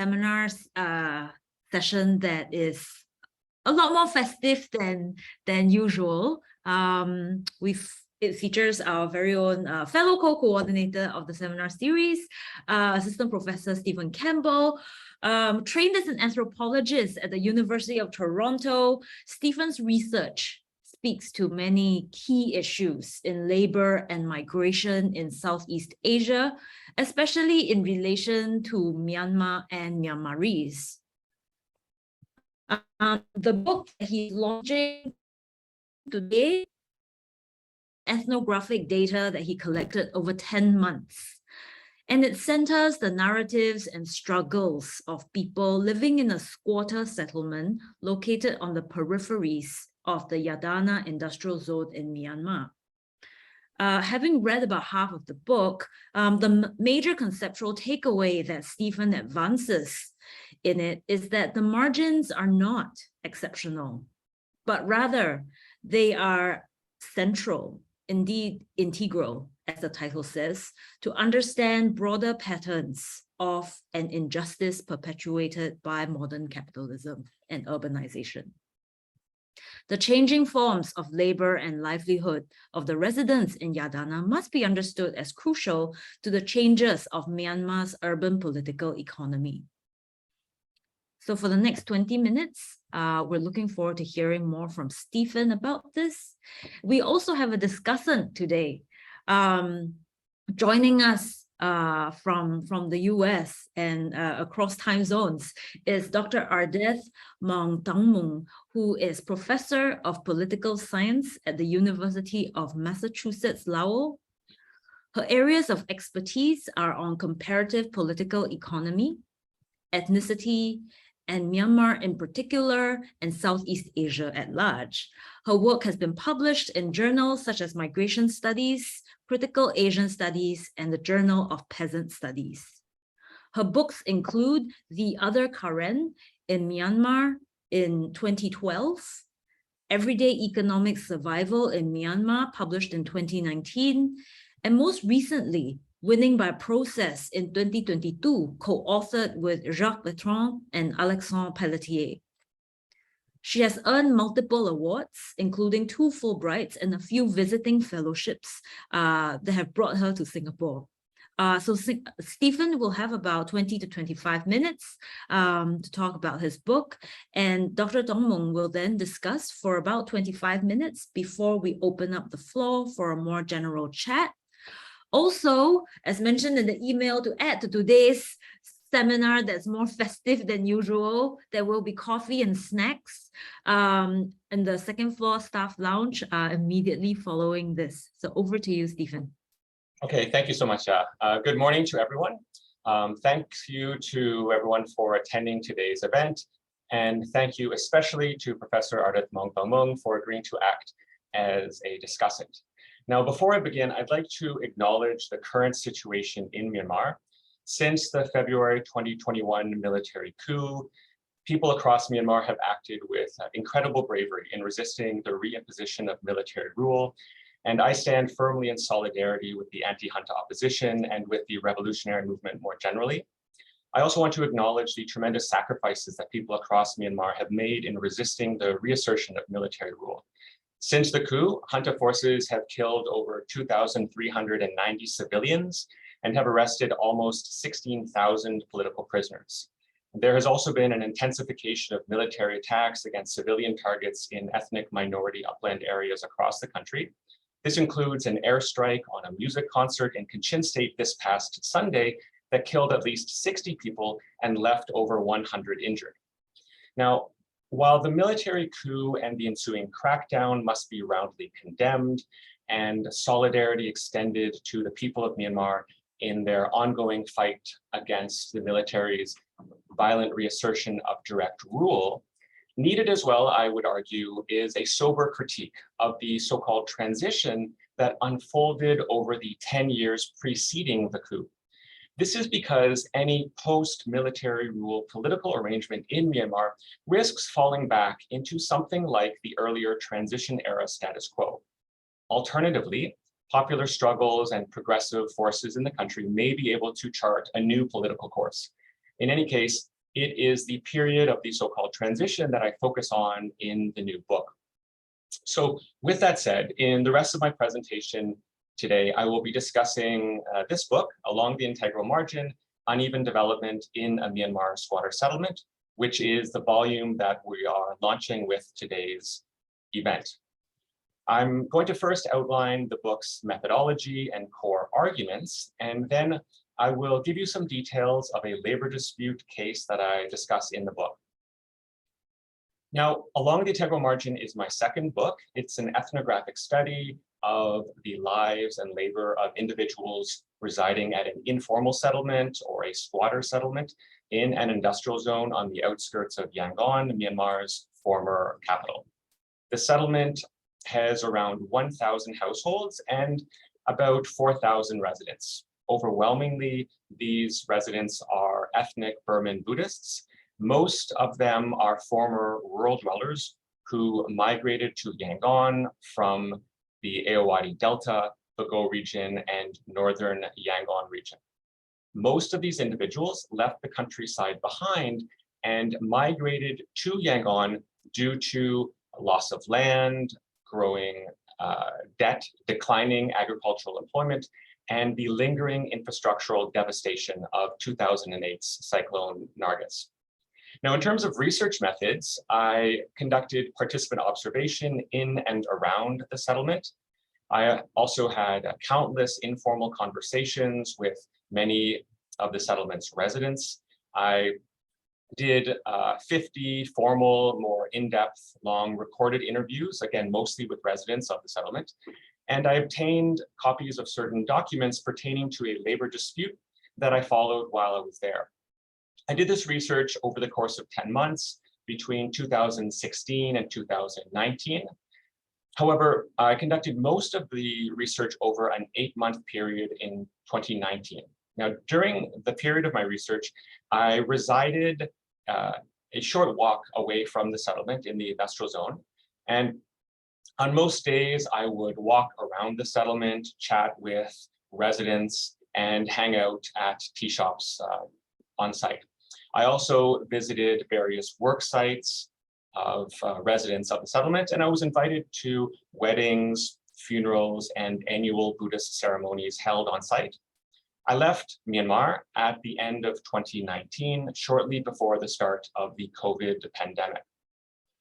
seminar session that is a lot more festive than usual. It features our very own fellow co-coordinator of the seminar series, Assistant Professor Stephen Campbell. Trained as an anthropologist at the University of Toronto, Stephen's research speaks to many key issues in labor and migration in Southeast Asia, especially in relation to Myanmar and Myanmaris. The book that he's launching today, ethnographic data that he collected over 10 months. And it centers the narratives and struggles of people living in a squatter settlement located on the peripheries of the Yadana industrial zone in Myanmar. Having read about half of the book, the major conceptual takeaway that Stephen advances in it is that the margins are not exceptional, but rather they are central, indeed integral, as the title says, to understand broader patterns of an injustice perpetuated by modern capitalism and urbanization. The changing forms of labor and livelihood of the residents in Yadana must be understood as crucial to the changes of Myanmar's urban political economy. So for the next 20 minutes, we're looking forward to hearing more from Stephen about this. We also have a discussant today. Joining us from the US and across time zones is Dr. Ardeth Maung Tangmung, who is Professor of Political Science at the University of Massachusetts Lowell. Her areas of expertise are on comparative political economy, ethnicity, and Myanmar in particular, and Southeast Asia at large. Her work has been published in journals such as Migration Studies, Critical Asian Studies, and the Journal of Peasant Studies. Her books include The Other Karen in Myanmar in 2012, Everyday Economic Survival in Myanmar, published in 2019, and most recently, Winning by Process in 2022, co-authored with Jacques Bertrand and Alexandre Pelletier. She has earned multiple awards, including 2 Fulbrights and a few visiting fellowships that have brought her to Singapore. So Stephen will have about 20 to 25 minutes to talk about his book, and Dr. Tangmung will then discuss for about 25 minutes before we open up the floor for a more general chat. Also, as mentioned in the email, to add to today's seminar that's more festive than usual, there will be coffee and snacks in the second floor staff lounge immediately following this. So over to you, Stephen. Okay, thank you so much. Good morning to everyone. Thank you to everyone for attending today's event. And thank you especially to Professor Ardeth Maung Tangmung for agreeing to act as a discussant. Now, before I begin, I'd like to acknowledge the current situation in Myanmar. Since the February 2021 military coup, people across Myanmar have acted with incredible bravery in resisting the reimposition of military rule. And I stand firmly in solidarity with the anti-junta opposition and with the revolutionary movement more generally. I also want to acknowledge the tremendous sacrifices that people across Myanmar have made in resisting the reassertion of military rule. Since the coup, junta forces have killed over 2,390 civilians and have arrested almost 16,000 political prisoners. There has also been an intensification of military attacks against civilian targets in ethnic minority upland areas across the country. This includes an airstrike on a music concert in Kachin State this past Sunday that killed at least 60 people and left over 100 injured. Now, while the military coup and the ensuing crackdown must be roundly condemned and solidarity extended to the people of Myanmar in their ongoing fight against the military's violent reassertion of direct rule, needed as well, I would argue, is a sober critique of the so-called transition that unfolded over the 10 years preceding the coup. This is because any post-military rule political arrangement in Myanmar risks falling back into something like the earlier transition era status quo. Alternatively, popular struggles and progressive forces in the country may be able to chart a new political course. In any case, it is the period of the so-called transition that I focus on in the new book. So with that said, in the rest of my presentation today, I will be discussing this book, Along the Integral Margin, Uneven Development in a Myanmar Squatter Settlement, which is the volume that we are launching with today's event. I'm going to first outline the book's methodology and core arguments, and then I will give you some details of a labor dispute case that I discuss in the book. Now, Along the Integral Margin is my second book. It's an ethnographic study of the lives and labor of individuals residing at an informal settlement or a squatter settlement in an industrial zone on the outskirts of Yangon, Myanmar's former capital. The settlement has around 1,000 households and about 4,000 residents. Overwhelmingly, these residents are ethnic Burman Buddhists. Most of them are former rural dwellers who migrated to Yangon from the Ayeyarwady Delta, Bago region, and northern Yangon region. Most of these individuals left the countryside behind and migrated to Yangon due to loss of land, growing debt, declining agricultural employment, and the lingering infrastructural devastation of 2008's Cyclone Nargis. Now, in terms of research methods, I conducted participant observation in and around the settlement. I also had countless informal conversations with many of the settlement's residents. I did 50 formal, more in-depth, long recorded interviews, again, mostly with residents of the settlement. And I obtained copies of certain documents pertaining to a labor dispute that I followed while I was there. I did this research over the course of 10 months between 2016 and 2019. However, I conducted most of the research over an 8-month period in 2019. Now, during the period of my research, I resided a short walk away from the settlement in the industrial zone. And on most days, I would walk around the settlement, chat with residents, and hang out at tea shops on site. I also visited various work sites of residents of the settlement, and I was invited to weddings, funerals, and annual Buddhist ceremonies held on site. I left Myanmar at the end of 2019, shortly before the start of the COVID pandemic.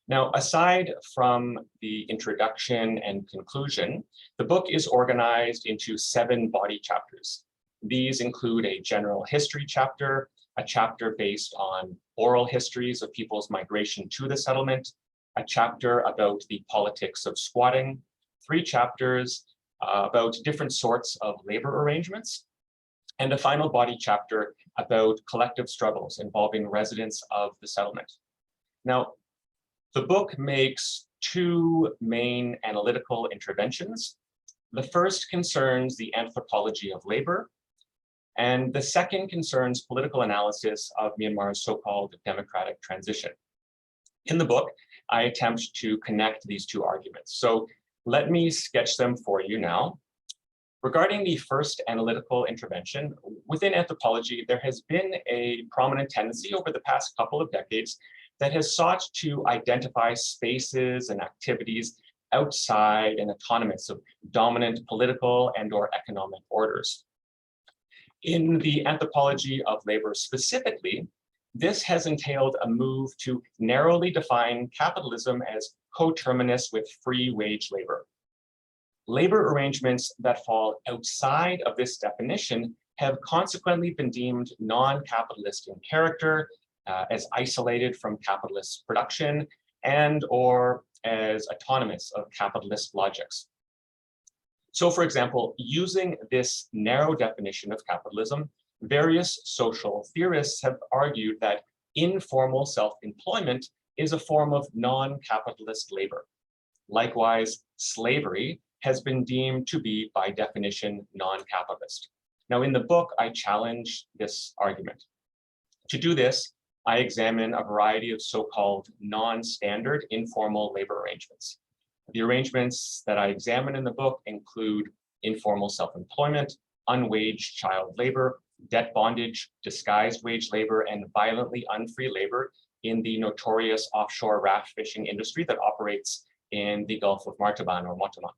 Now, aside from the introduction and conclusion, the book is organized into 7 body chapters. These include a general history chapter, a chapter based on oral histories of people's migration to the settlement, a chapter about the politics of squatting, 3 chapters about different sorts of labor arrangements, and a final body chapter about collective struggles involving residents of the settlement. Now, the book makes 2 main analytical interventions. The first concerns the anthropology of labor, and the second concerns political analysis of Myanmar's so-called democratic transition. In the book, I attempt to connect these 2 arguments. So let me sketch them for you now. Regarding the first analytical intervention, within anthropology, there has been a prominent tendency over the past couple of decades that has sought to identify spaces and activities outside and autonomous of dominant political and/or economic orders. In the anthropology of labor specifically, this has entailed a move to narrowly define capitalism as coterminous with free wage labor. Labor arrangements that fall outside of this definition have consequently been deemed non-capitalist in character, as isolated from capitalist production, and/or as autonomous of capitalist logics. So, for example, using this narrow definition of capitalism, various social theorists have argued that informal self-employment is a form of non-capitalist labor. Likewise, slavery has been deemed to be, by definition, non-capitalist. Now, in the book, I challenge this argument. To do this, I examine a variety of so-called non-standard informal labor arrangements. The arrangements that I examine in the book include informal self-employment, unwaged child labor, debt bondage, disguised wage labor, and violently unfree labor in the notorious offshore raft fishing industry that operates in the Gulf of Martaban or Motaman.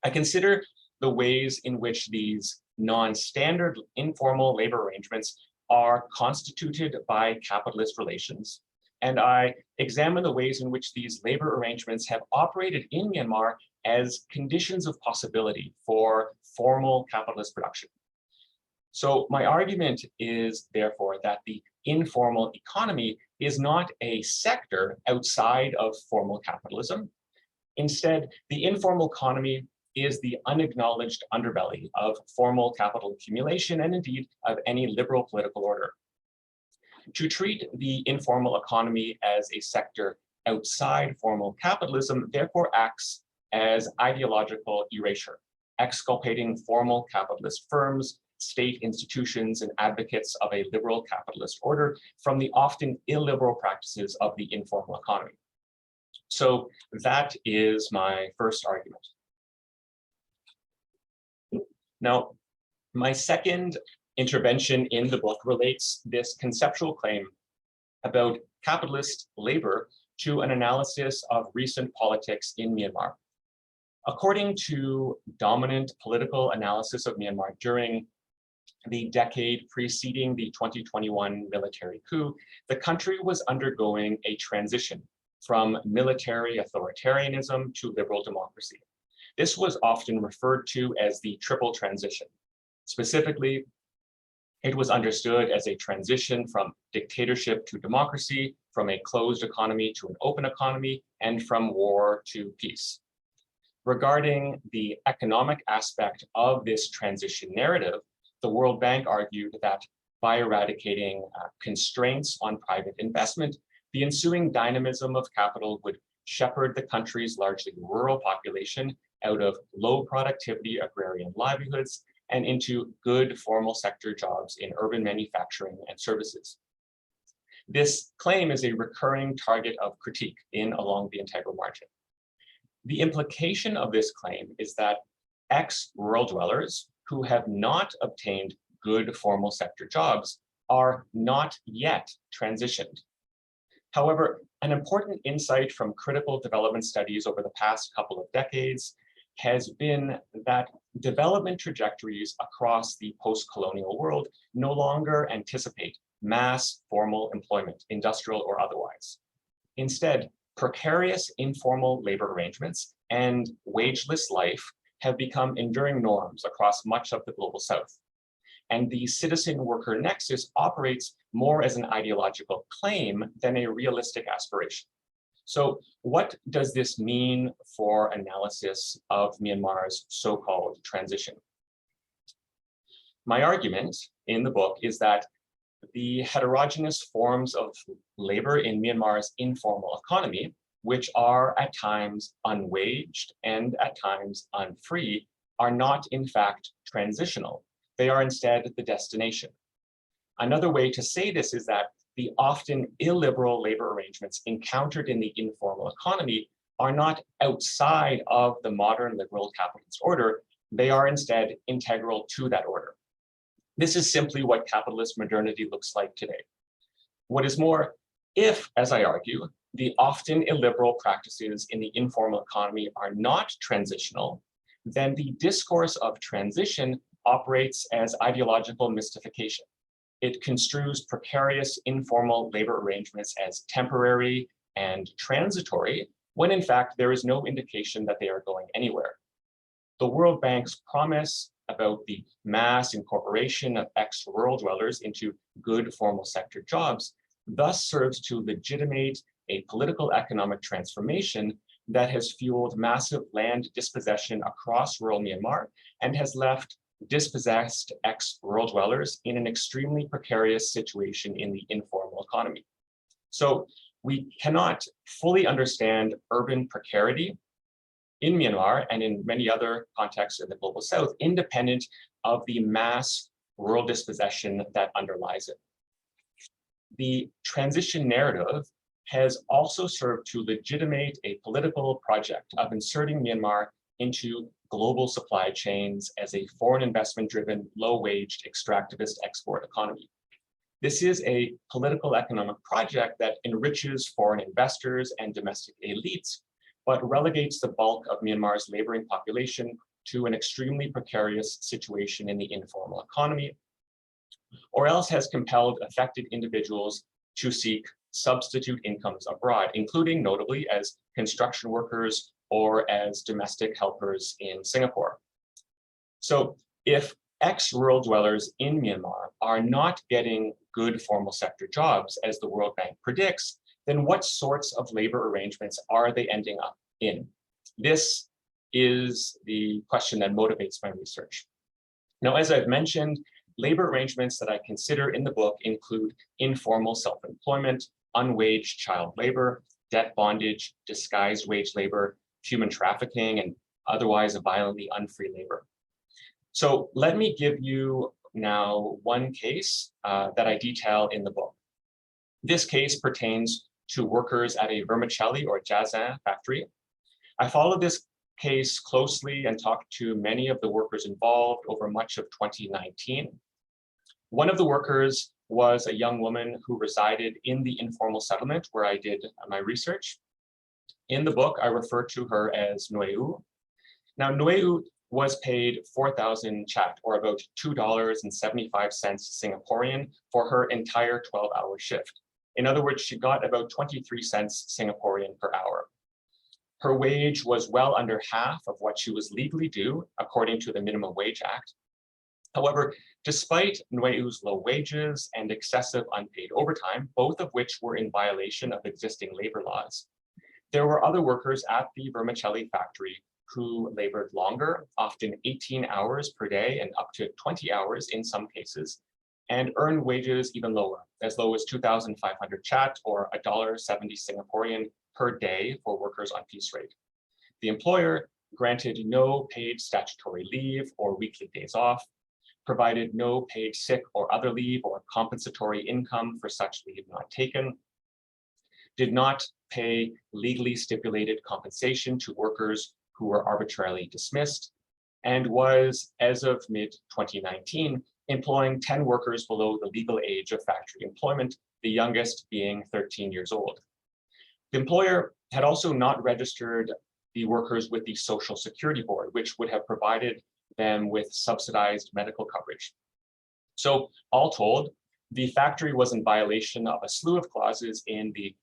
I consider the ways in which these non-standard informal labor arrangements are constituted by capitalist relations, and I examine the ways in which these labor arrangements have operated in Myanmar as conditions of possibility for formal capitalist production. So my argument is therefore that the informal economy is not a sector outside of formal capitalism. Instead, the informal economy is the unacknowledged underbelly of formal capital accumulation and indeed of any liberal political order. To treat the informal economy as a sector outside formal capitalism therefore acts as ideological erasure, exculpating formal capitalist firms, state institutions, and advocates of a liberal capitalist order from the often illiberal practices of the informal economy. So that is my first argument. Now, my second intervention in the book relates this conceptual claim about capitalist labor to an analysis of recent politics in Myanmar. According to dominant political analysis of Myanmar during the decade preceding the 2021 military coup, the country was undergoing a transition from military authoritarianism to liberal democracy. This was often referred to as the triple transition. Specifically, it was understood as a transition from dictatorship to democracy, from a closed economy to an open economy, and from war to peace. Regarding the economic aspect of this transition narrative, the World Bank argued that by eradicating constraints on private investment, the ensuing dynamism of capital would shepherd the country's largely rural population out of low productivity agrarian livelihoods and into good formal sector jobs in urban manufacturing and services. This claim is a recurring target of critique in Along the Integral Margin. The implication of this claim is that ex-rural dwellers who have not obtained good formal sector jobs are not yet transitioned. However, an important insight from critical development studies over the past couple of decades has been that development trajectories across the post-colonial world no longer anticipate mass formal employment, industrial or otherwise. Instead, precarious informal labor arrangements and wageless life have become enduring norms across much of the global South. And the citizen-worker nexus operates more as an ideological claim than a realistic aspiration. So what does this mean for analysis of Myanmar's so-called transition? My argument in the book is that the heterogeneous forms of labor in Myanmar's informal economy, which are at times unwaged and at times unfree, are not in fact transitional. They are instead the destination. Another way to say this is that the often illiberal labor arrangements encountered in the informal economy are not outside of the modern liberal capitalist order, they are instead integral to that order. This is simply what capitalist modernity looks like today. What is more, if, as I argue, the often illiberal practices in the informal economy are not transitional, then the discourse of transition operates as ideological mystification. It construes precarious informal labor arrangements as temporary and transitory, when in fact there is no indication that they are going anywhere. The World Bank's promise about the mass incorporation of ex-rural dwellers into good formal sector jobs thus serves to legitimate a political economic transformation that has fueled massive land dispossession across rural Myanmar and has left dispossessed ex-rural dwellers in an extremely precarious situation in the informal economy. So we cannot fully understand urban precarity in Myanmar and in many other contexts in the global South, independent of the mass rural dispossession that underlies it. The transition narrative has also served to legitimate a political project of inserting Myanmar into global supply chains as a foreign investment-driven, low-waged, extractivist export economy. This is a political economic project that enriches foreign investors and domestic elites, but relegates the bulk of Myanmar's laboring population to an extremely precarious situation in the informal economy, or else has compelled affected individuals to seek substitute incomes abroad, including notably as construction workers or as domestic helpers in Singapore. So if ex-rural dwellers in Myanmar are not getting good formal sector jobs, as the World Bank predicts, then what sorts of labor arrangements are they ending up in? This is the question that motivates my research. Now, as I've mentioned, labor arrangements that I consider in the book include informal self-employment, unwaged child labor, debt bondage, disguised wage labor, human trafficking, and otherwise violently unfree labor. So let me give you now one case that I detail in the book. This case pertains to workers at a vermicelli or jazan factory. I followed this case closely and talked to many of the workers involved over much of 2019. One of the workers was a young woman who resided in the informal settlement where I did my research. In the book, I refer to her as Nueu. Now, Nueu was paid 4,000 chat, or about $2.75 Singaporean, for her entire 12-hour shift. In other words, she got about 23 cents Singaporean per hour. Her wage was well under half of what she was legally due, according to the Minimum Wage Act. However, despite Nueu's low wages and excessive unpaid overtime, both of which were in violation of existing labor laws, there were other workers at the vermicelli factory who labored longer, often 18 hours per day and up to 20 hours in some cases, and earned wages even lower, as low as 2,500 chat or $1.70 Singaporean per day for workers on piece rate. The employer granted no paid statutory leave or weekly days off, provided no paid sick or other leave or compensatory income for such leave not taken, did not pay legally stipulated compensation to workers who were arbitrarily dismissed, and was, as of mid-2019, employing 10 workers below the legal age of factory employment, the youngest being 13 years old. The employer had also not registered the workers with the Social Security Board, which would have provided them with subsidized medical coverage. So all told, the factory was in violation of a slew of clauses in the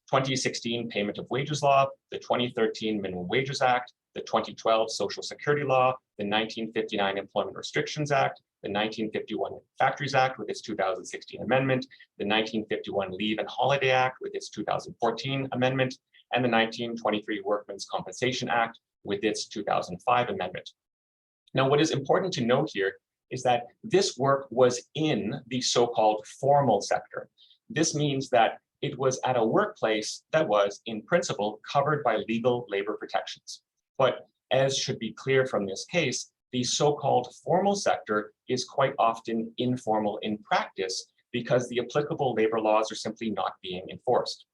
2016 Payment of Wages Law, the 2013 Minimum Wages Act, the 2012 Social Security Law, the 1959 Employment Restrictions Act, the 1951 Factories Act with its 2016 amendment, the 1951 Leave and Holiday Act with its 2014 amendment, and the 1923 Workmen's Compensation Act with its 2005 amendment. Now, what is important to note here is that this work was in the so-called formal sector. This means that it was at a workplace that was, in principle, covered by legal labor protections. But as should be clear from this case, the so-called formal sector is quite often informal in practice because the applicable labor laws are simply not being enforced.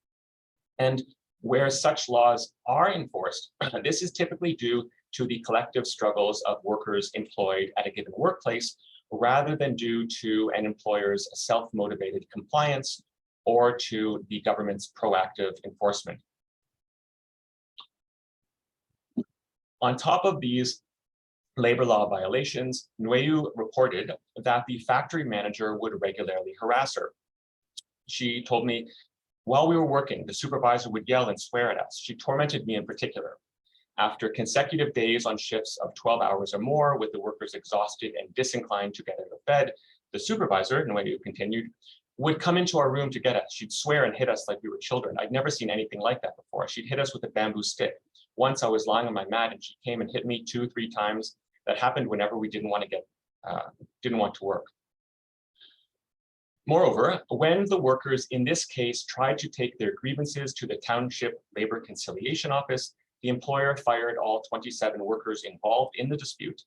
And where such laws are enforced, this is typically due to the collective struggles of workers employed at a given workplace, rather than due to an employer's self-motivated compliance or to the government's proactive enforcement. On top of these labor law violations, Nueu reported that the factory manager would regularly harass her. She told me, while we were working, the supervisor would yell and swear at us. She tormented me in particular. After consecutive days on shifts of 12 hours or more, with the workers exhausted and disinclined to get out of bed, the supervisor, Nueu continued, would come into our room to get us. She'd swear and hit us like we were children. I'd never seen anything like that before. She'd hit us with a bamboo stick. Once I was lying on my mat and she came and hit me 2 or 3 times. That happened whenever we didn't want to work. Moreover, when the workers in this case tried to take their grievances to the Township Labor Conciliation Office, the employer fired all 27 workers involved in the dispute.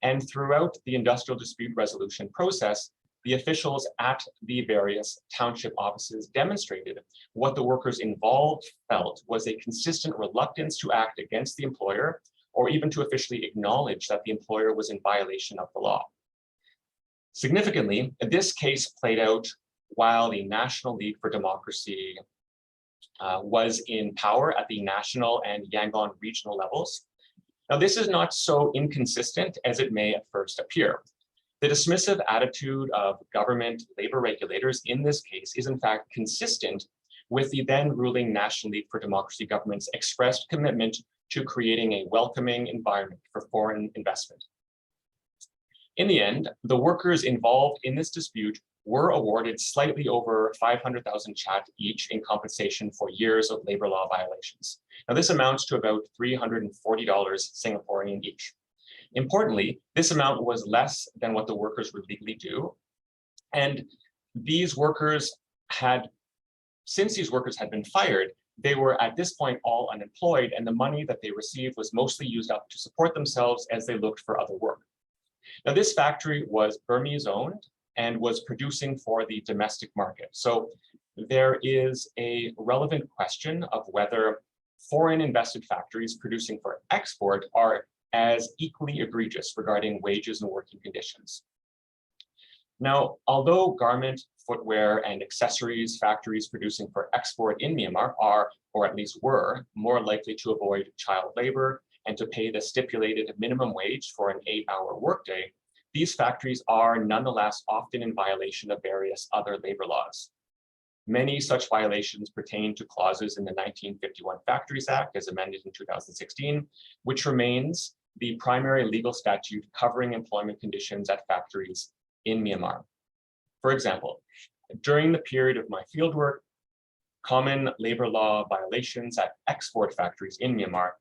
And throughout the industrial dispute resolution process, the officials at the various township offices demonstrated what the workers involved felt was a consistent reluctance to act against the employer or even to officially acknowledge that the employer was in violation of the law. Significantly, this case played out while the National League for Democracy was in power at the national and Yangon regional levels. Now, this is not so inconsistent as it may at first appear. The dismissive attitude of government labor regulators in this case is in fact consistent with the then ruling National League for Democracy government's expressed commitment to creating a welcoming environment for foreign investment. In the end, the workers involved in this dispute were awarded slightly over 500,000 kyat each in compensation for years of labor law violations. Now, this amounts to about $340 Singaporean each. Importantly, this amount was less than what the workers were legally due. And these workers since these workers had been fired, they were at this point all unemployed, and the money that they received was mostly used up to support themselves as they looked for other work. Now, this factory was Burmese owned and was producing for the domestic market. So there is a relevant question of whether foreign invested factories producing for export are as equally egregious regarding wages and working conditions. Now, although garment, footwear, and accessories factories producing for export in Myanmar are, or at least were, more likely to avoid child labor and to pay the stipulated minimum wage for an 8-hour workday, these factories are nonetheless often in violation of various other labor laws. Many such violations pertain to clauses in the 1951 Factories Act, as amended in 2016, which remains the primary legal statute covering employment conditions at factories in Myanmar. For example, during the period of my fieldwork, common labor law violations at export factories in Myanmar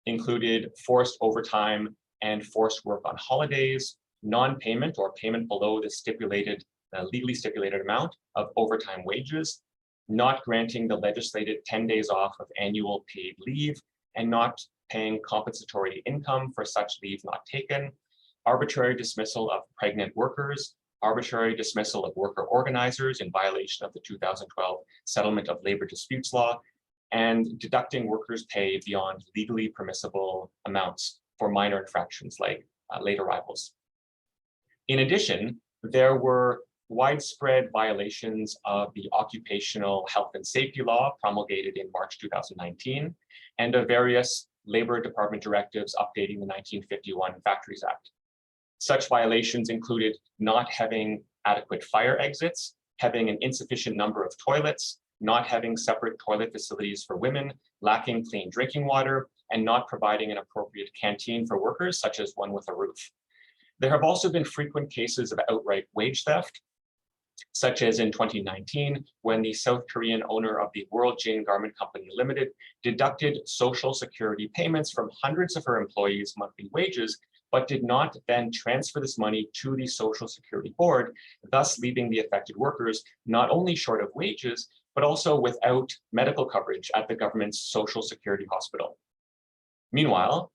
included forced overtime and forced work on holidays, non-payment or payment below the legally stipulated amount of overtime wages, not granting the legislated 10 days off of annual paid leave, and not paying compensatory income for such leave not taken, arbitrary dismissal of pregnant workers, arbitrary dismissal of worker organizers in violation of the 2012 Settlement of Labor Disputes Law, and deducting workers' pay beyond legally permissible amounts for minor infractions like late arrivals. In addition, there were widespread violations of the Occupational Health and Safety Law promulgated in March 2019, and of various Labor Department directives updating the 1951 Factories Act. Such violations included not having adequate fire exits, having an insufficient number of toilets, not having separate toilet facilities for women, lacking clean drinking water, and not providing an appropriate canteen for workers, such as one with a roof. There have also been frequent cases of outright wage theft, such as in 2019, when the South Korean owner of the World Jin Garment Company Limited deducted Social Security payments from hundreds of her employees' monthly wages, but did not then transfer this money to the Social Security Board, thus leaving the affected workers not only short of wages, but also without medical coverage at the government's Social Security hospital. Meanwhile,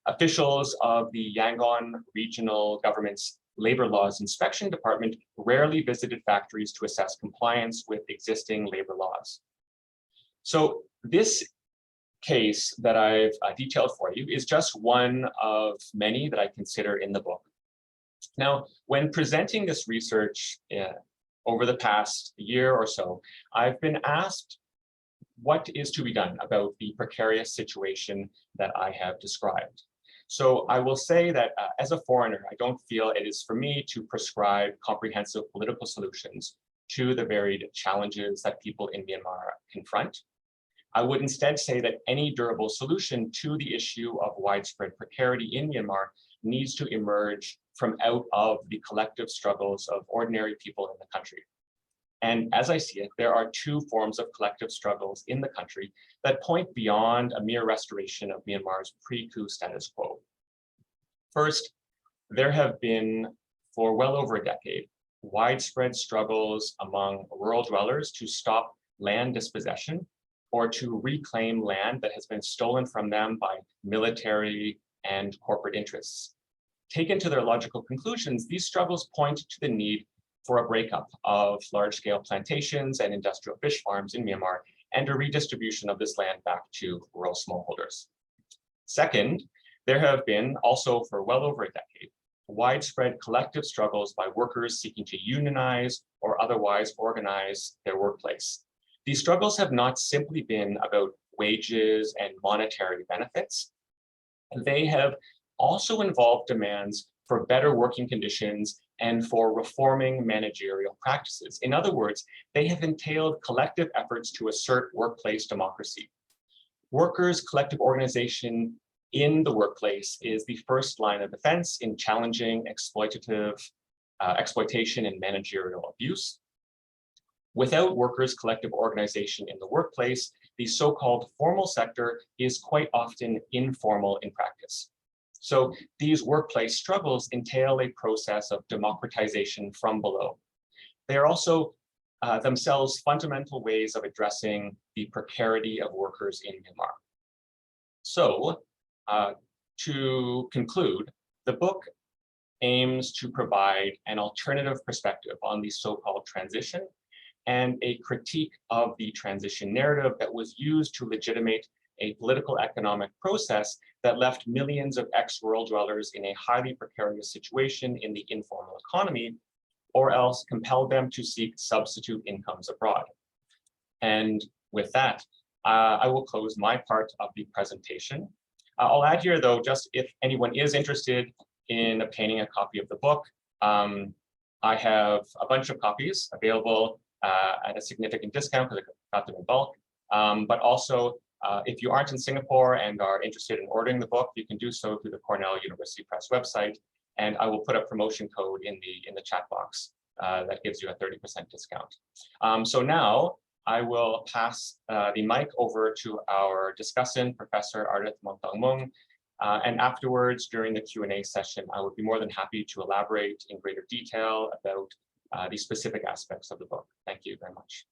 officials of the Yangon Regional Government's Labor Laws Inspection Department rarely visited factories to assess compliance with existing labor laws. So this case that I've detailed for you is just one of many that I consider in the book. Now, when presenting this research over the past year or so, I've been asked what is to be done about the precarious situation that I have described. So I will say that as a foreigner, I don't feel it is for me to prescribe comprehensive political solutions to the varied challenges that people in Myanmar confront. I would instead say that any durable solution to the issue of widespread precarity in Myanmar needs to emerge from out of the collective struggles of ordinary people in the country. And as I see it, there are two forms of collective struggles in the country that point beyond a mere restoration of Myanmar's pre-coup status quo. First, there have been, for well over a decade, widespread struggles among rural dwellers to stop land dispossession or to reclaim land that has been stolen from them by military and corporate interests. Taken to their logical conclusions, these struggles point to the need for a breakup of large-scale plantations and industrial fish farms in Myanmar and a redistribution of this land back to rural smallholders. Second, There have been, also for well over a decade, widespread collective struggles by workers seeking to unionize or otherwise organize their workplace. These struggles have not simply been about wages and monetary benefits. They have also involved demands for better working conditions and for reforming managerial practices. In other words, they have entailed collective efforts to assert workplace democracy. Workers' collective organization in the workplace is the first line of defense in challenging exploitation and managerial abuse. Without workers' collective organization in the workplace, the so-called formal sector is quite often informal in practice. So these workplace struggles entail a process of democratization from below. They are also themselves fundamental ways of addressing the precarity of workers in Myanmar. So to conclude, the book aims to provide an alternative perspective on the so-called transition and a critique of the transition narrative that was used to legitimate a political economic process that left millions of ex-rural dwellers in a highly precarious situation in the informal economy, or else compelled them to seek substitute incomes abroad. And with that, I will close my part of the presentation. I'll add here, though, just if anyone is interested in obtaining a copy of the book, I have a bunch of copies available at a significant discount because I got them in bulk. But also, if you aren't in Singapore and are interested in ordering the book, you can do so through the Cornell University Press website. And I will put a promotion code in the chat box that gives you a 30% discount. So now I will pass the mic over to our discussant, Professor Ardith Mongtangmung. And afterwards, during the Q&A session, I would be more than happy to elaborate in greater detail about the specific aspects of the book. Thank you very much.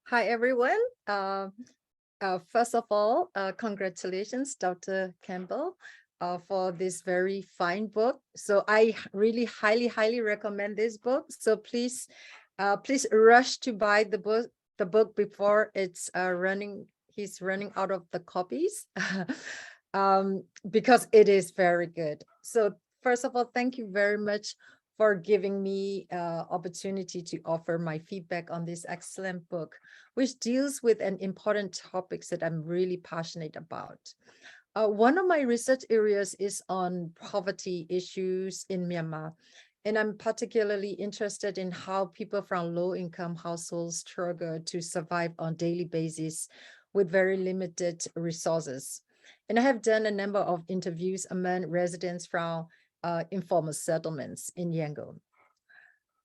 Hi, everyone. First of all, congratulations, Dr. Campbell, for this very fine book. So I really highly recommend this book. So please rush to buy the book before it's he's running out of the copies, because it is very good. So first of all, thank you very much for giving me opportunity to offer my feedback on this excellent book, which deals with an important topics that I'm really passionate about. One of my research areas is on poverty issues in Myanmar, and I'm particularly interested in how people from low-income households struggle to survive on a daily basis with very limited resources. And I have done a number of interviews among residents from informal settlements in Yangon.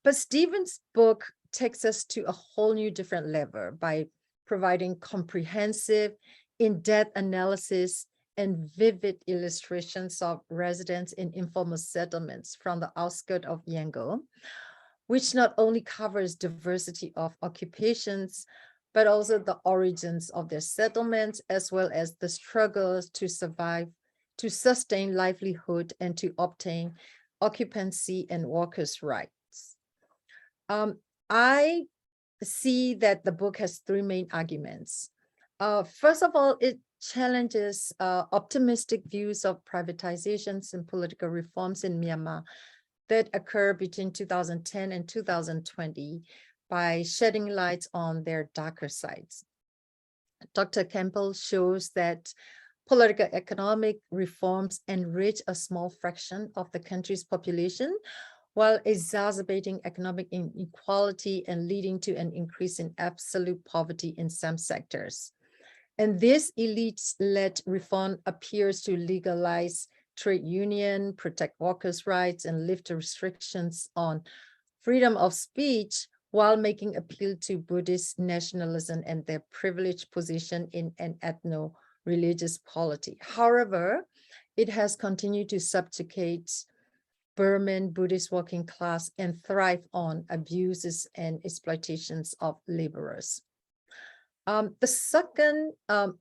But Stephen's book takes us to a whole new different level by providing comprehensive, in-depth analysis and vivid illustrations of residents in informal settlements from the outskirts of Yangon, which not only covers diversity of occupations, but also the origins of their settlements, as well as the struggles to survive, to sustain livelihood, and to obtain occupancy and workers' rights. I see that the book has three main arguments. First of all, it challenges optimistic views of privatizations and political reforms in Myanmar that occur between 2010 and 2020 by shedding light on their darker sides. Dr. Campbell shows that political economic reforms enrich a small fraction of the country's population, while exacerbating economic inequality and leading to an increase in absolute poverty in some sectors. And this elite-led reform appears to legalize trade union, protect workers' rights, and lift restrictions on freedom of speech, while making appeal to Buddhist nationalism and their privileged position in an ethno-religious polity. However, it has continued to subjugate Burman Buddhist working class and thrive on abuses and exploitations of laborers. The second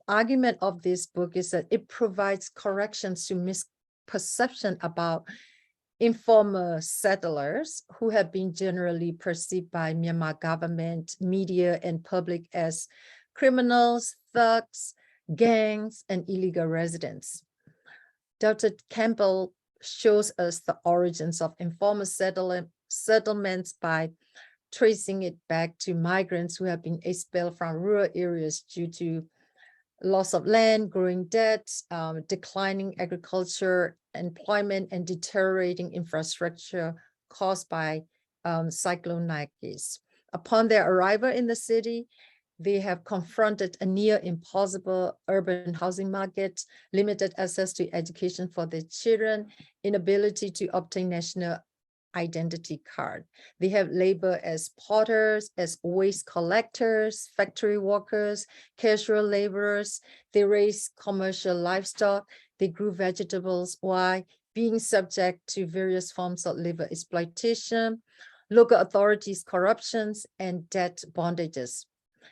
argument of this book is that it provides corrections to misperception about informal settlers who have been generally perceived by Myanmar government, media, and public as criminals, thugs, gangs, and illegal residents. Dr. Campbell shows us the origins of informal settlements by tracing it back to migrants who have been expelled from rural areas due to loss of land, growing debt, declining agriculture, employment, and deteriorating infrastructure caused by Cyclone Nargis. Upon their arrival in the city, they have confronted a near impossible urban housing market, limited access to education for their children, inability to obtain national identity card. They have labor as potters, as waste collectors, factory workers, casual laborers. They raise commercial livestock. They grew vegetables while being subject to various forms of labor exploitation, local authorities' corruptions, and debt bondages.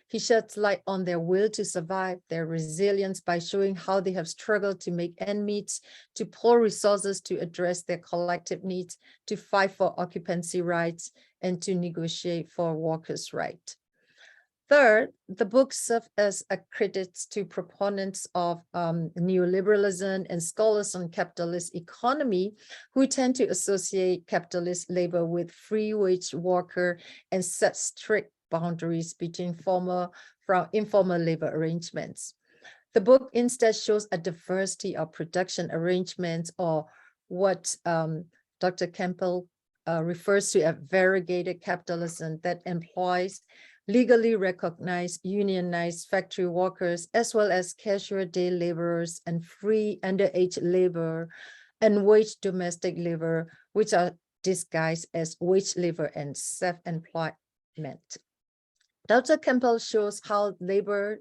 He sheds light on their will to survive, their resilience by showing how they have struggled to make ends meet, to pour resources to address their collective needs, to fight for occupancy rights, and to negotiate for workers' rights. Third, the book serves as a credit to proponents of neoliberalism and scholars on capitalist economy who tend to associate capitalist labor with free wage worker and set strict boundaries between formal from informal labor arrangements. The book instead shows a diversity of production arrangements, or what Dr. Campbell refers to as variegated capitalism, that employs legally recognized unionized factory workers, as well as casual day laborers and free underage labor and wage domestic labor, which are disguised as wage labor and self-employment. Dr. Campbell shows how labor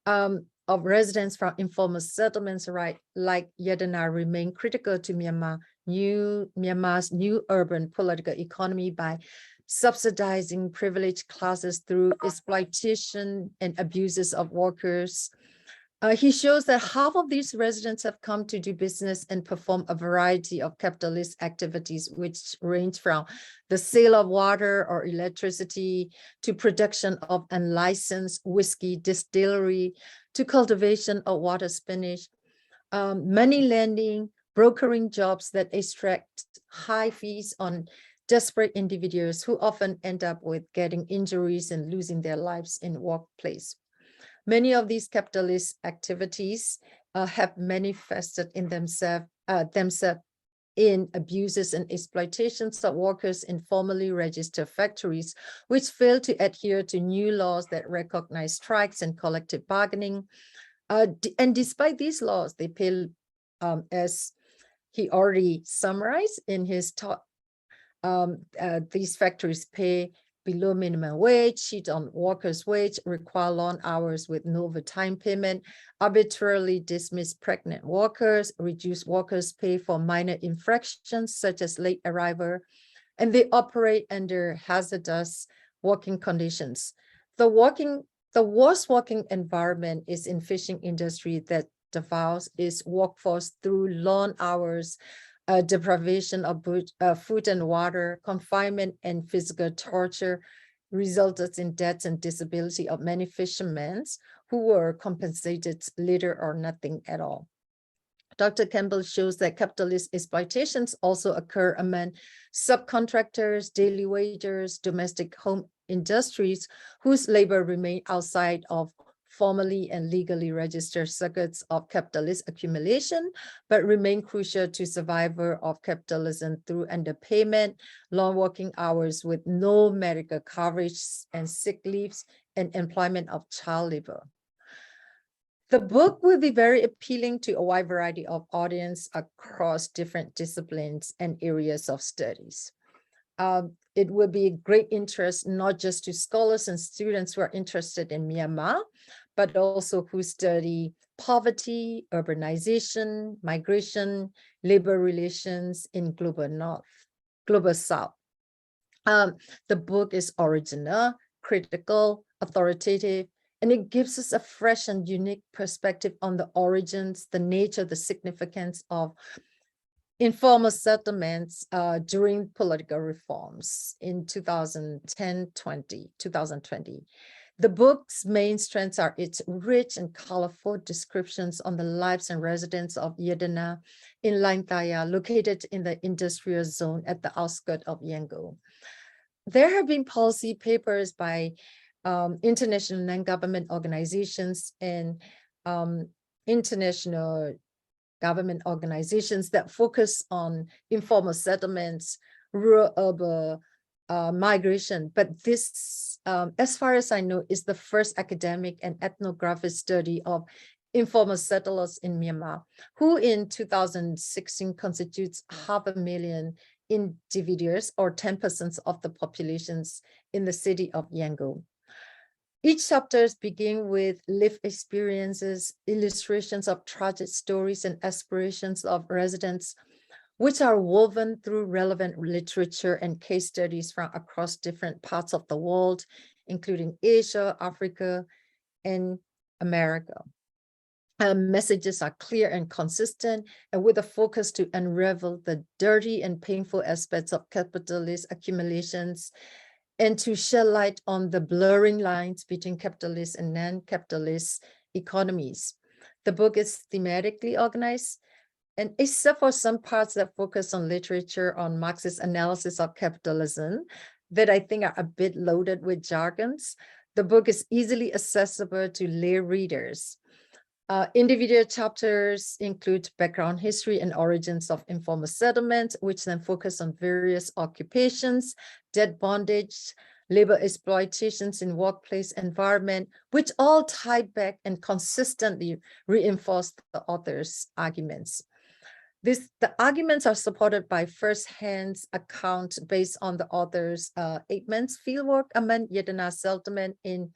of residents from informal settlements, like Yadana, remain critical to Myanmar's new urban political economy by subsidizing privileged classes through exploitation and abuses of workers. He shows that half of these residents have come to do business and perform a variety of capitalist activities, which range from the sale of water or electricity to production of unlicensed whiskey distillery to cultivation of water spinach, money lending, brokering jobs that extract high fees on desperate individuals who often end up with getting injuries and losing their lives in workplace. Many of these capitalist activities have manifested in themselves in abuses and exploitations of workers in formally registered factories, which fail to adhere to new laws that recognize strikes and collective bargaining. And despite these laws, they pay, as he already summarized in his talk, these factories pay below minimum wage, cheat on workers' wage, require long hours with no overtime payment, arbitrarily dismiss pregnant workers, reduce workers' pay for minor infractions such as late arrival, and they operate under hazardous working conditions. The worst working environment is in fishing industry that devours its workforce through long hours, deprivation of food and water, confinement, and physical torture resulted in deaths and disability of many fishermen who were compensated little or nothing at all. Dr. Campbell shows that capitalist exploitations also occur among subcontractors, daily wagers, domestic home industries whose labor remain outside of formally and legally registered circuits of capitalist accumulation, but remain crucial to survival of capitalism through underpayment, long working hours with no medical coverage and sick leaves, and employment of child labor. The book will be very appealing to a wide variety of audience across different disciplines and areas of studies. It will be a great interest, not just to scholars and students who are interested in Myanmar, but also who study poverty, urbanization, migration, labor relations in global South. The book is original, critical, authoritative, and it gives us a fresh and unique perspective on the origins, the nature, the significance of informal settlements during political reforms in 2020. The book's main strengths are its rich and colorful descriptions on the lives and residents of Yedana in Langtaya, located in the industrial zone at the outskirts of Yangon. There have been policy papers by international non-government organizations and international government organizations that focus on informal settlements, rural-urban migration. But this, as far as I know, is the first academic and ethnographic study of informal settlers in Myanmar, who in 2016 constitutes 500,000 individuals or 10% of the populations in the city of Yangon. Each chapters begin with lived experiences, illustrations of tragic stories and aspirations of residents, which are woven through relevant literature and case studies from across different parts of the world, including Asia, Africa, and America. Messages are clear and consistent, and with a focus to unravel the dirty and painful aspects of capitalist accumulations and to shed light on the blurring lines between capitalist and non-capitalist economies. The book is thematically organized, and except for some parts that focus on literature on Marxist analysis of capitalism that I think are a bit loaded with jargons, the book is easily accessible to lay readers. Individual chapters include background history and origins of informal settlement, which then focus on various occupations, debt bondage, labor exploitations in workplace environment, which all tie back and consistently reinforce the author's arguments. The arguments are supported by first-hand account based on the author's 8 months fieldwork among Yedana settlement in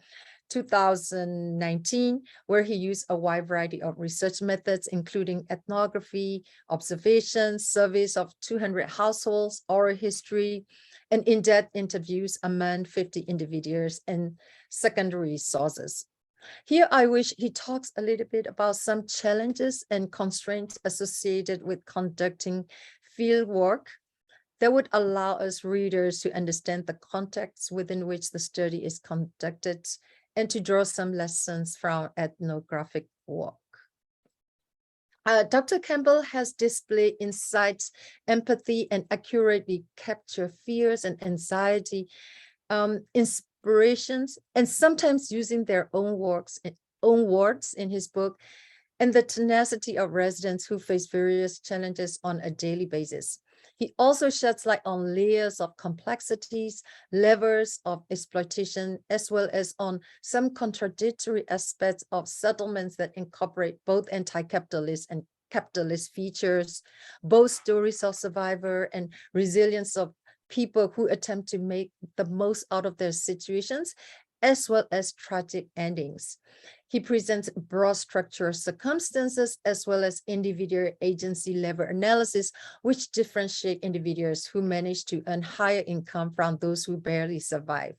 2019, where he used a wide variety of research methods, including ethnography, observations, surveys of 200 households, oral history, and in-depth interviews among 50 individuals and secondary sources. Here, I wish he talks a little bit about some challenges and constraints associated with conducting field work that would allow us readers to understand the context within which the study is conducted and to draw some lessons from ethnographic work. Dr. Campbell has displayed insights, empathy, and accurately captured fears and anxiety, inspirations, and sometimes using their own words in his book, and the tenacity of residents who face various challenges on a daily basis. He also sheds light on layers of complexities, levels of exploitation, as well as on some contradictory aspects of settlements that incorporate both anti-capitalist and capitalist features, both stories of survivor and resilience of people who attempt to make the most out of their situations, as well as tragic endings. He presents broad structural circumstances as well as individual agency level analysis, which differentiate individuals who manage to earn higher income from those who barely survive.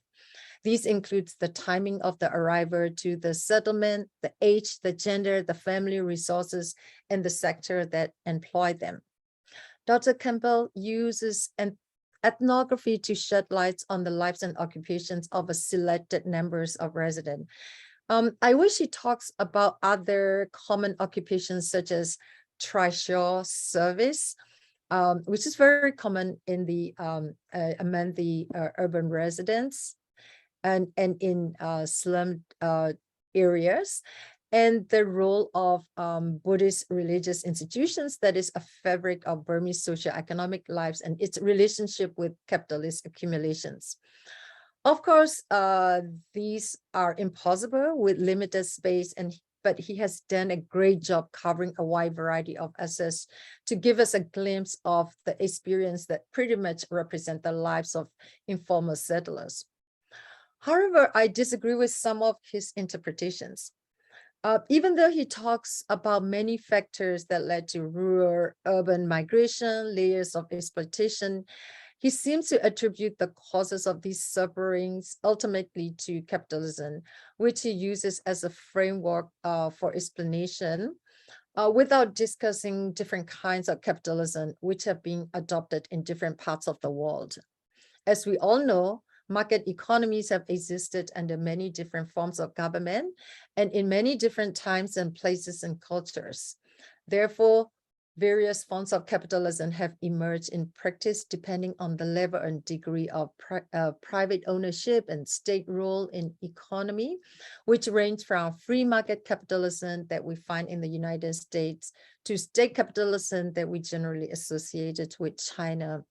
These include the timing of the arrival to the settlement, the age, the gender, the family resources, and the sector that employ them. Dr. Campbell uses an ethnography to shed light on the lives and occupations of a selected numbers of residents. I wish he talks about other common occupations such as trishaw service, which is very common in the among the urban residents and in slum areas, and the role of Buddhist religious institutions that is a fabric of Burmese socio-economic lives and its relationship with capitalist accumulations. Of course, these are impossible with limited space, but he has done a great job covering a wide variety of assets to give us a glimpse of the experience that pretty much represent the lives of informal settlers. However, I disagree with some of his interpretations. Even though he talks about many factors that led to rural-urban migration, layers of exploitation, he seems to attribute the causes of these sufferings ultimately to capitalism, which he uses as a framework for explanation without discussing different kinds of capitalism which have been adopted in different parts of the world. As we all know, market economies have existed under many different forms of government and in many different times and places and cultures. Therefore, various forms of capitalism have emerged in practice depending on the level and degree of private ownership and state role in economy, which range from free market capitalism that we find in the United States to state capitalism that we generally associated with China,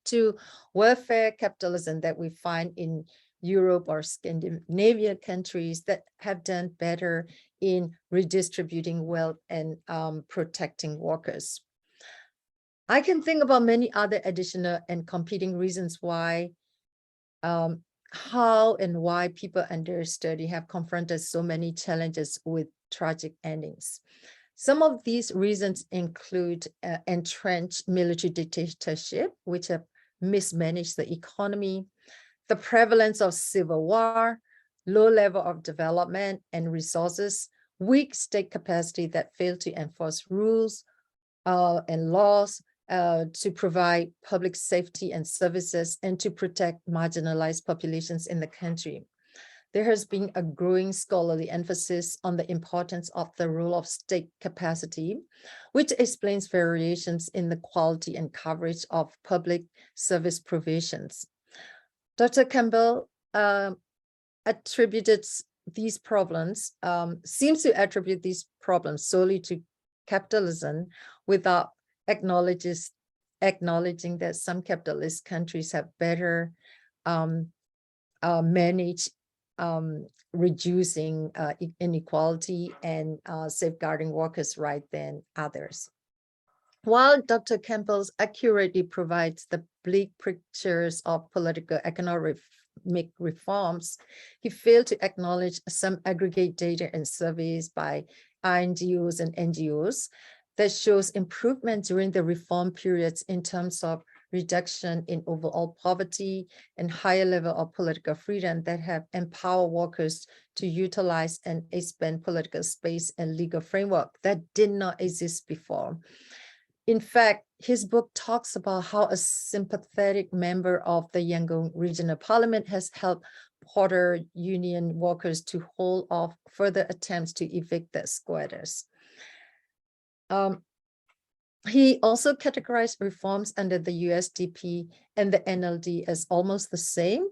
to welfare capitalism that we find in Europe or Scandinavian countries that have done better in redistributing wealth and protecting workers. I can think about many other additional and competing reasons why, how and why people under study have confronted so many challenges with tragic endings. Some of these reasons include entrenched military dictatorship, which have mismanaged the economy, the prevalence of civil war, low level of development and resources, weak state capacity that fail to enforce rules and laws to provide public safety and services and to protect marginalized populations in the country. There has been a growing scholarly emphasis on the importance of the role of state capacity, which explains variations in the quality and coverage of public service provisions. Dr. Campbell attributed these problems, seems to attribute these problems solely to capitalism without acknowledging that some capitalist countries have better managed reducing inequality and safeguarding workers' rights than others. While Dr. Campbell accurately provides the bleak pictures of political economic reforms, he failed to acknowledge some aggregate data and surveys by INGOs and NGOs that shows improvement during the reform periods in terms of reduction in overall poverty and higher level of political freedom that have empowered workers to utilize and expand political space and legal framework that did not exist before. In fact, his book talks about how a sympathetic member of the Yangon Regional Parliament has helped Porter Union workers to hold off further attempts to evict the squatters. He also categorized reforms under the USDP and the NLD as almost the same,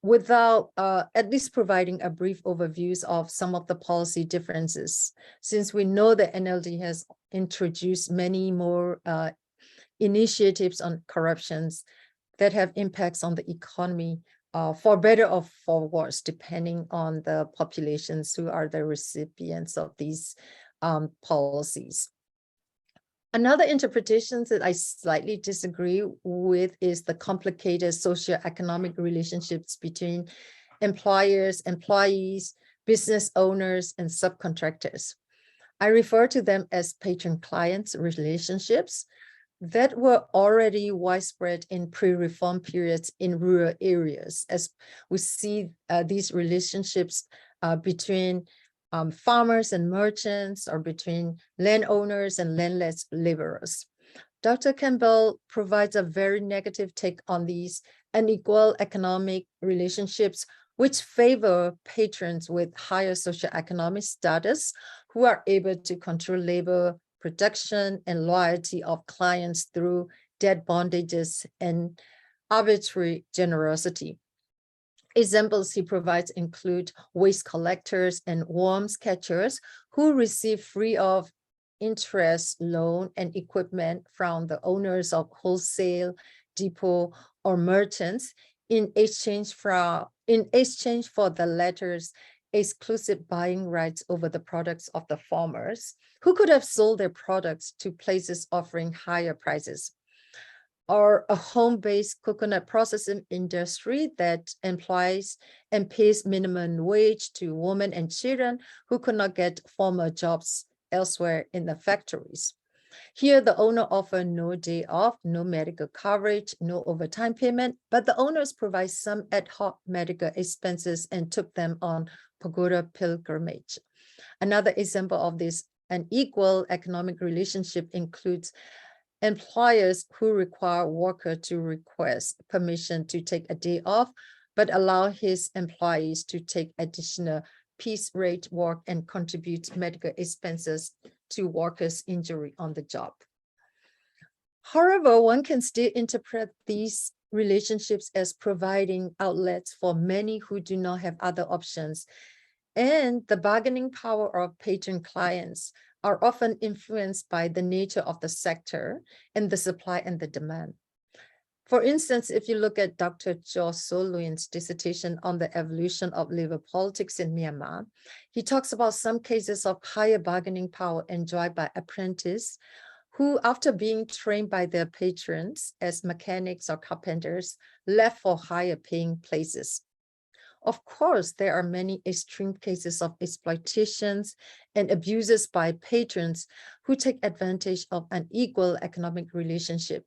without at least providing a brief overview of some of the policy differences, since we know that NLD has introduced many more initiatives on corruptions that have impacts on the economy for better or for worse, depending on the populations who are the recipients of these policies. Another interpretation that I slightly disagree with is the complicated socioeconomic relationships between employers, employees, business owners, and subcontractors. I refer to them as patron-client relationships that were already widespread in pre-reform periods in rural areas, as we see these relationships between farmers and merchants, or between landowners and landless laborers. Dr. Campbell provides a very negative take on these unequal economic relationships, which favor patrons with higher socioeconomic status who are able to control labor production and loyalty of clients through debt bondages and arbitrary generosity. Examples he provides include waste collectors and worms catchers who receive free of interest loan and equipment from the owners of wholesale, depot, or merchants in exchange for the latter's exclusive buying rights over the products of the farmers, who could have sold their products to places offering higher prices. Or a home-based coconut processing industry that employs and pays minimum wage to women and children who could not get formal jobs elsewhere in the factories. Here, the owner offered no day off, no medical coverage, no overtime payment, but the owners provide some ad hoc medical expenses and took them on pagoda pilgrimage. Another example of this an equal economic relationship includes employers who require worker to request permission to take a day off, but allow his employees to take additional piece rate work and contribute medical expenses to workers' injury on the job. However, one can still interpret these relationships as providing outlets for many who do not have other options, and the bargaining power of patron clients are often influenced by the nature of the sector and the supply and the demand. For instance, if you look at Dr. Jo So-Luen's dissertation on the evolution of labor politics in Myanmar, he talks about some cases of higher bargaining power enjoyed by apprentices who, after being trained by their patrons as mechanics or carpenters, left for higher paying places. Of course, there are many extreme cases of exploitations and abuses by patrons who take advantage of an equal economic relationship.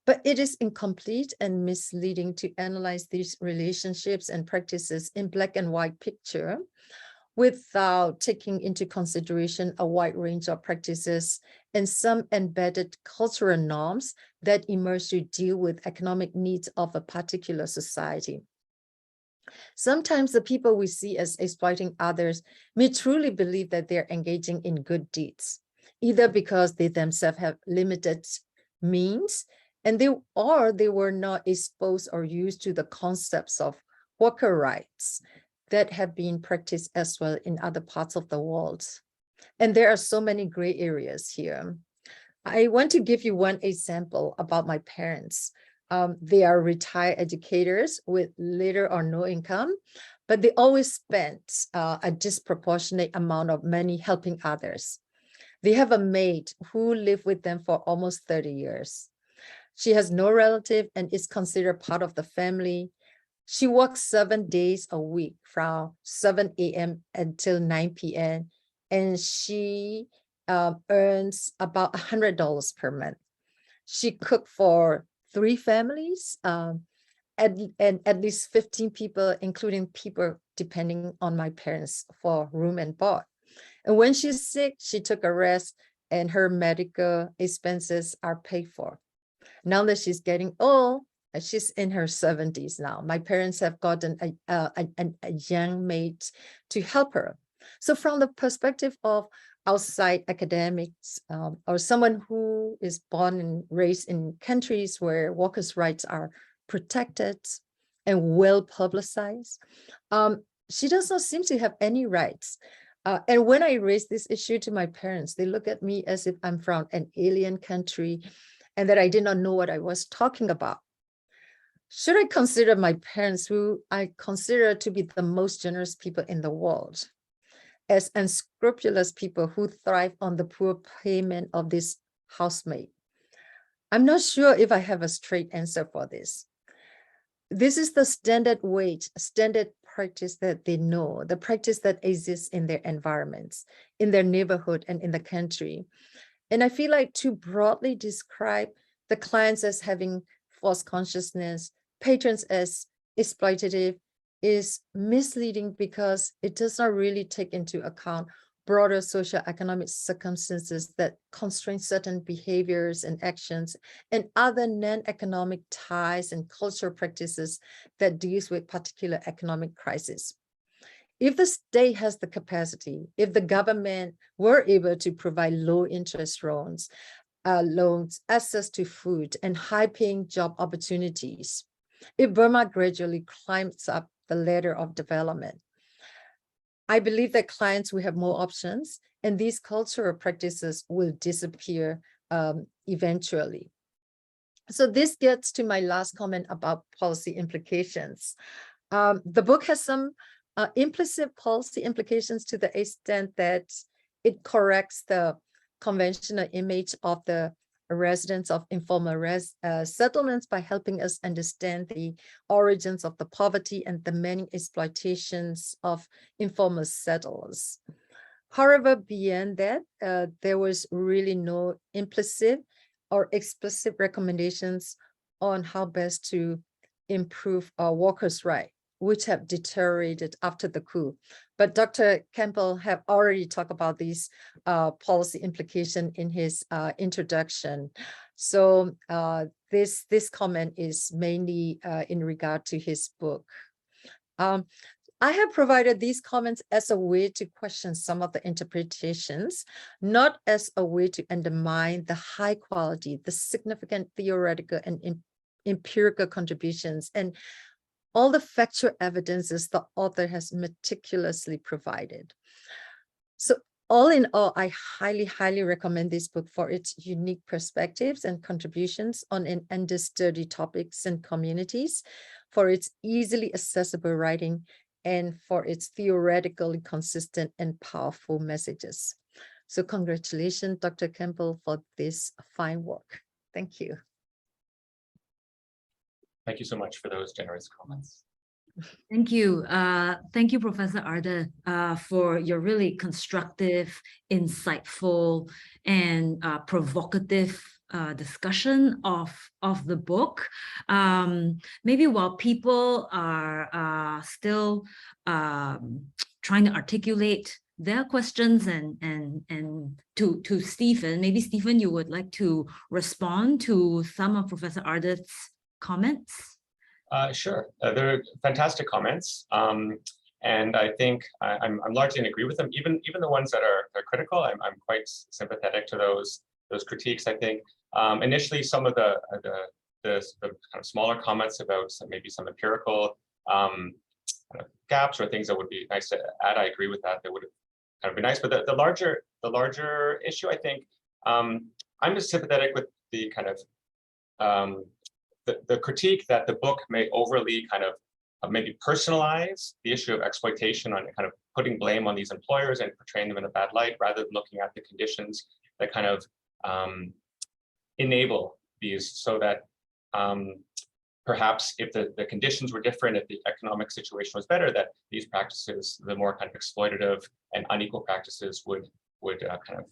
But it is incomplete and misleading to analyze these relationships and practices in black and white picture without taking into consideration a wide range of practices and some embedded cultural norms that emerge to deal with economic needs of a particular society. Sometimes the people we see as exploiting others may truly believe that they're engaging in good deeds, either because they themselves have limited means and they were not exposed or used to the concepts of worker rights that have been practiced as well in other parts of the world. And there are so many gray areas here. I want to give you one example about my parents. They are retired educators with little or no income, but they always spent a disproportionate amount of money helping others. They have a maid who lived with them for almost 30 years. She has no relative and is considered part of the family. She works 7 days a week from 7 a.m. until 9 p.m. and she earns about $100 per month. She cooked for 3 families and at least 15 people, including people depending on my parents for room and board. And when she's sick, she took a rest and her medical expenses are paid for. Now that she's getting old, she's in her 70s now. My parents have gotten a young maid to help her. So from the perspective of outside academics or someone who is born and raised in countries where workers' rights are protected and well publicized, she does not seem to have any rights. And when I raise this issue to my parents, they look at me as if I'm from an alien country and that I did not know what I was talking about. Should I consider my parents, who I consider to be the most generous people in the world, as unscrupulous people who thrive on the poor payment of this housemaid? I'm not sure if I have a straight answer for this. This is the standard wage, standard practice that they know, the practice that exists in their environments, in their neighborhood and in the country. And I feel like to broadly describe the clients as having false consciousness, patrons as exploitative, is misleading because it does not really take into account broader socioeconomic circumstances that constrain certain behaviors and actions and other non-economic ties and cultural practices that deals with particular economic crisis. If the state has the capacity, if the government were able to provide low interest loans, access to food and high-paying job opportunities, if Burma gradually climbs up the ladder of development, I believe that clients will have more options and these cultural practices will disappear eventually. So this gets to my last comment about policy implications. The book has some implicit policy implications to the extent that it corrects the conventional image of the residents of informal settlements by helping us understand the origins of the poverty and the many exploitations of informal settlers. However, beyond that, there was really no implicit or explicit recommendations on how best to improve our workers' rights which have deteriorated after the coup. But Dr. Campbell have already talked about these policy implication in his introduction. So this comment is mainly in regard to his book. I have provided these comments as a way to question some of the interpretations, not as a way to undermine the high quality, the significant theoretical and empirical contributions, and all the factual evidences the author has meticulously provided. So all in all, I highly recommend this book for its unique perspectives and contributions on an understudied topics and communities, for its easily accessible writing, and for its theoretically consistent and powerful messages. So congratulations, Dr. Campbell, for this fine work. Thank you. Thank you so much for those generous comments. Thank you. Thank you, Professor Ardeth, for your really constructive, insightful, and provocative discussion of the book. Maybe while people are still trying to articulate their questions and to Stephen, maybe Stephen, you would like to respond to some of Professor Ardeth's comments? Sure, they're fantastic comments, and I think I'm largely in agree with them. Even the ones that are critical, I'm quite sympathetic to those critiques. I think initially some of the kind of smaller comments about maybe some empirical kind of gaps or things that would be nice to add, I agree with that. That would kind of be nice. But the larger issue, I think, I'm just sympathetic with the kind of the critique that the book may overly kind of maybe personalize the issue of exploitation on kind of putting blame on these employers and portraying them in a bad light, rather than looking at the conditions that kind of enable these, so that perhaps if the conditions were different, if the economic situation was better, that these practices, the more kind of exploitative and unequal practices would kind of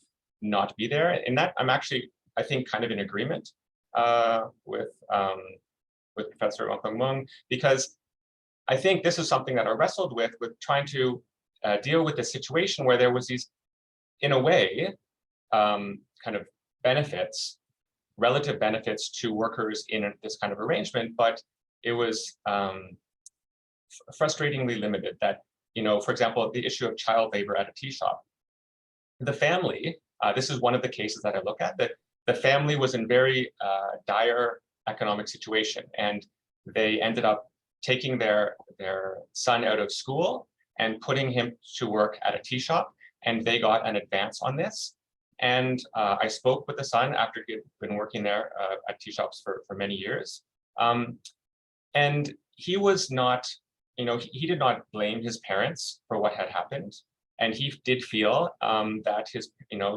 not be there. In that, I'm actually, I think, kind of in agreement with Professor Wong Thong Muong, because I think this is something that I wrestled with trying to deal with the situation where there was these, in a way, kind of benefits, relative benefits to workers in this kind of arrangement, but it was frustratingly limited. That, for example, the issue of child labor at a tea shop, the family, this is one of the cases that I look at, that the family was in very dire economic situation, and they ended up taking their son out of school and putting him to work at a tea shop, and they got an advance on this. And I spoke with the son after he had been working there at tea shops for many years, and he was not, he did not blame his parents for what had happened, and he did feel that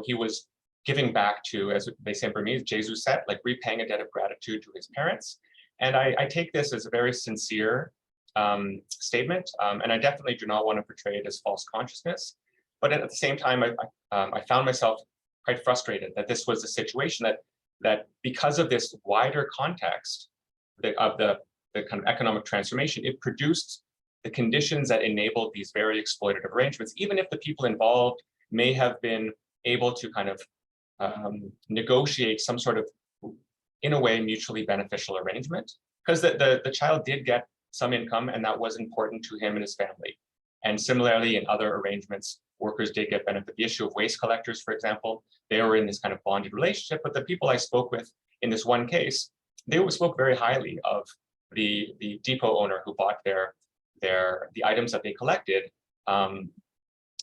he was giving back to, as they say in Burmese, Jesu Set, like repaying a debt of gratitude to his parents. And I take this as a very sincere statement, and I definitely do not want to portray it as false consciousness. But at the same time, I found myself quite frustrated that this was a situation that because of this wider context of the kind of economic transformation, it produced the conditions that enabled these very exploitative arrangements, even if the people involved may have been able to kind of negotiate some sort of, in a way, mutually beneficial arrangement, because the child did get some income, and that was important to him and his family. And similarly, in other arrangements, workers did get benefit. The issue of waste collectors, for example, they were in this kind of bonded relationship, but the people I spoke with in this one case, they spoke very highly of the depot owner who bought the items that they collected,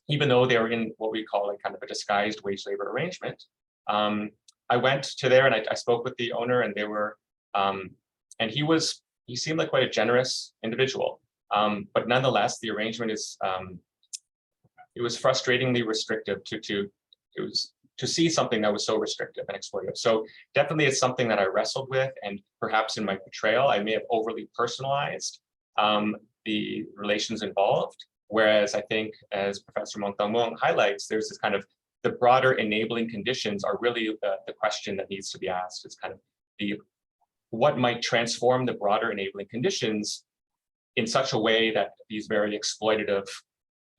even though they were in what we call like kind of a disguised wage labor arrangement. I went to there and I spoke with the owner, and they were, and he seemed like quite a generous individual. But nonetheless, the arrangement is, it was frustratingly restrictive to see something that was so restrictive and exploitative. So definitely it's something that I wrestled with, and perhaps in my portrayal, I may have overly personalized the relations involved. Whereas I think, as Professor Wong Thong Muong highlights, there's this kind of, the broader enabling conditions are really the question that needs to be asked. It's kind of what might transform the broader enabling conditions in such a way that these very exploitative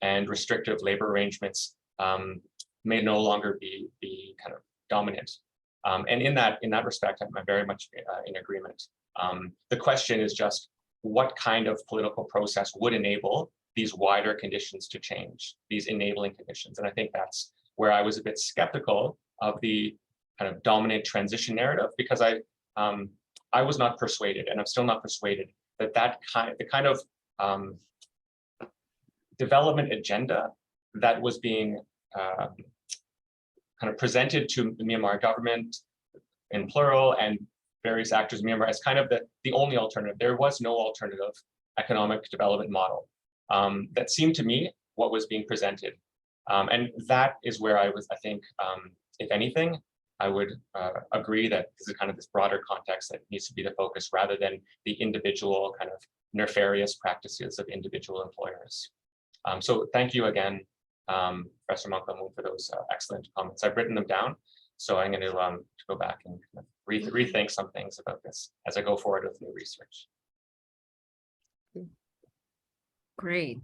and restrictive labor arrangements may no longer be kind of dominant. And in that respect, I'm very much in agreement. The question is just what kind of political process would enable these wider conditions to change, these enabling conditions. And I think that's where I was a bit skeptical of the kind of dominant transition narrative, because I was not persuaded, and I'm still not persuaded, that the kind of development agenda that was being kind of presented to the Myanmar government in plural and various actors in Myanmar as kind of the only alternative. There was no alternative economic development model that seemed to me what was being presented. And that is where I think, if anything, I would agree that this is kind of this broader context that needs to be the focus rather than the individual kind of nefarious practices of individual employers. So thank you again, Professor Maung Thang Moong, for those excellent comments. I've written them down, so I'm going to go back and rethink some things about this as I go forward with new research. Great.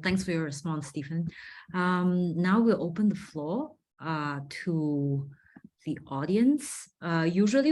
Thanks for your response, Stephen. Now we'll open the floor to the audience. Usually